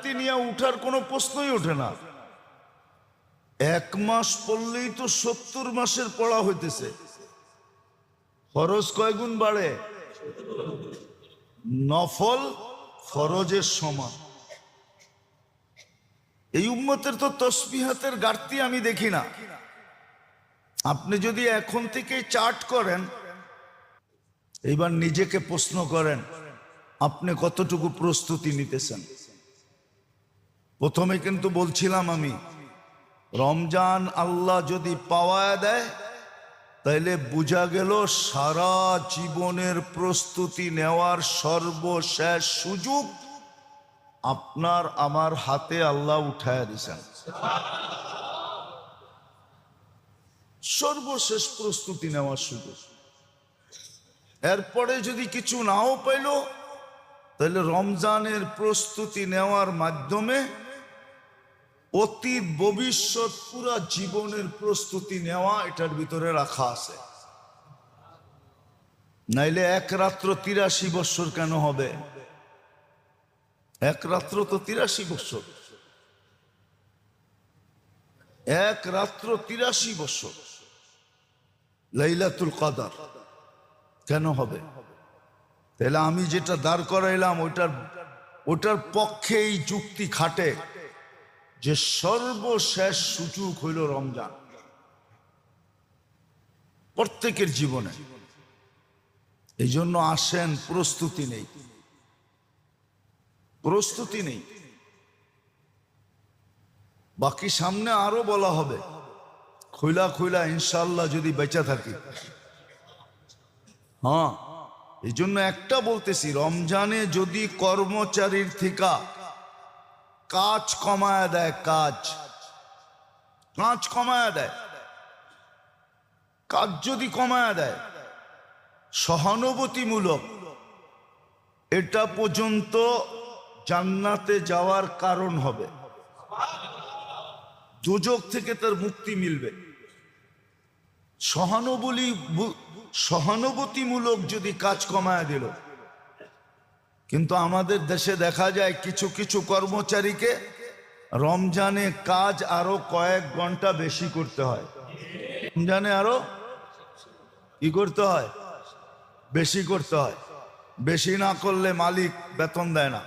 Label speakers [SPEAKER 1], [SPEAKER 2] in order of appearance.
[SPEAKER 1] গাড়তি নিয়ে উঠার কোনো প্রশ্নই ওঠে না। 1 মাস পড়লেই তো 70 মাসের পড়া হইতেছে। ফরজ কয় গুণ বাড়ে? নফল ফরজের সমান। এই উম্মতের তো তসবিহাতের গাড়তি আমি দেখি না। আপনি যদি এখন থেকে চার্ট করেন, এইবার নিজেকে প্রশ্ন করেন আপনি কতটুকু প্রস্তুতি নিতেছেন। প্রথমে কিন্তু বলছিলাম আমি, রমজান আল্লাহ যদি পাওয়া দেয় তাইলে বোঝা গেল সারা জীবনের প্রস্তুতি নেওয়ার সর্বশেষ সুযোগ আপনার আমার হাতে আল্লাহ উঠায় দিয়েছেন। সর্বশেষ প্রস্তুতি নেওয়ার সুযোগ। এরপরে যদি কিছু নাও পাইল তাহলে রমজানের প্রস্তুতি নেওয়ার মাধ্যমে অতীত ভবিষ্যৎ পুরা জীবনের প্রস্তুতি নেওয়া এটার ভিতরে রাখা আছে। নাইলে এক রাত্র 83 বছর কেন হবে? এক রাত্র তো 83 বছর, এক রাত্র 83 বছর লাইলাতুল কদর কেন হবে? তাহলে আমি যেটা দাঁড় করাইলাম ওটার পক্ষে এই যুক্তি খাটে যে সর্বশেষ সুযোগ হইল রমজান প্রত্যেকের জীবনে। এই জন্য আসেন, প্রস্তুতি নেই, প্রস্তুতি নেই। বাকি সামনে আরো বলা হবে, খুইলা খুইলা ইনশাআল্লাহ যদি বেঁচে থাকি। হ্যাঁ, এই জন্য একটা বলতেছি, রমজানে যদি কর্মচারীর থেকে কাজ কমায় দেয়, কাজ কমায় দেয়, কাজ যদি কমায় দেয় সহানুভূতিমূলক, এটা পর্যন্ত জান্নাতে যাওয়ার কারণ হবে। দুজক থেকে তার মুক্তি মিলবে। সহানুভূতিমূলক যদি কাজ কমায় দিল। কিন্তু আমাদের দেশে দেখা যায় কিছু কিছু কর্মচারীকে রমজানে কাজ আরো কয়েক ঘন্টা বেশি করতে হয়। রমজানে আরো কি করতে হয়? বেশি করতে হয়। বেশি না করলে মালিক বেতন দেয় না।